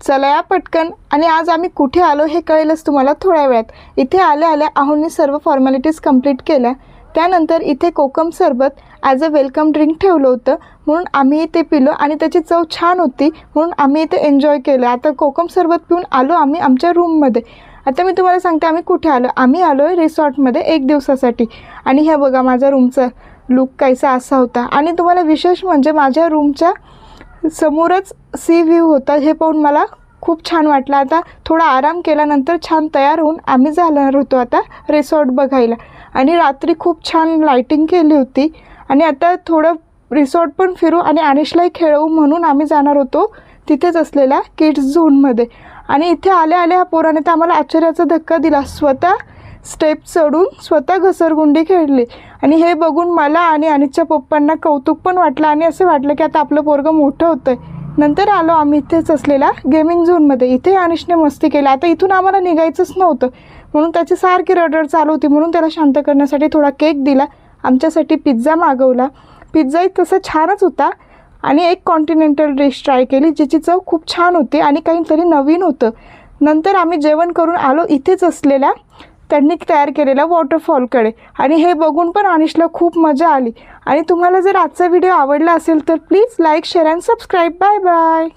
चला या पटकन. आणि आज आम्ही कुठे आलो हे कळेलच तुम्हाला थोड्या वेळात. इथे आल्या आल्या आहोंनी सर्व फॉर्मॅलिटीज कंप्लीट केल्या. त्यानंतर इथे कोकम सरबत ॲज अ वेलकम ड्रिंक ठेवलं होतं, म्हणून आम्ही ते पिलं आणि त्याची चव छान होती म्हणून आम्ही इथे एन्जॉय केलं. आता कोकम सरबत पिऊन आलो आम्ही आमच्या रूममध्ये. आता मी तुम्हाला सांगते आम्ही कुठे आलो. आम्ही आलो आहे रिसॉर्टमध्ये 1 दिवसासाठी. आणि हे बघा माझा रूमचा लुक कायसा असा होता. आणि तुम्हाला विशेष म्हणजे माझ्या रूमच्या समोरच सी व्ह्यू होता. हे पाहून मला खूप छान वाटलं. आता थोडा आराम केल्यानंतर छान तयार होऊन आम्ही जाणार होतो आता रिसॉर्ट बघायला. आणि रात्री खूप छान लाईटिंग केली होती. आणि आता थोडं रिसॉर्ट पण फिरू आणि अनिशलाही खेळवू म्हणून आम्ही जाणार होतो तिथेच असलेल्या किड्स झोनमध्ये. आणि इथे आल्या आल्या ह्या पोराने तर आम्हाला आश्चर्याचा धक्का दिला. स्वतः स्टेप चढून स्वतः घसरगुंडी खेळली. आणि हे बघून मला आणि अनिशच्या पप्पांना कौतुक पण वाटलं आणि असं वाटलं की आता आपलं पोरगं मोठं होतं आहे. नंतर आलो आम्ही इथेच असलेल्या गेमिंग झोनमध्ये. इथे अनिशने मस्ती केली. आता इथून आम्हाला निघायचंच नव्हतं म्हणून त्याची सारखी रडरड चालू होती, म्हणून त्याला शांत करण्यासाठी थोडा केक दिला. आमच्यासाठी पिझ्झा मागवला. पिझ्झाही तसं छानच होता. आणि एक कॉन्टिनेंटल डिश ट्राय केली जिची चव खूप छान होती आणि काहीतरी नवीन होतं. नंतर आम्ही जेवण करून आलो इथेच असलेल्या त्यांनी तयार केलेल्या वॉटरफॉलकडे. आणि हे बघून पण अनिशला खूप मजा आली. आणि तुम्हाला जर आजचा व्हिडिओ आवडला असेल तर please like, share and subscribe. Bye bye.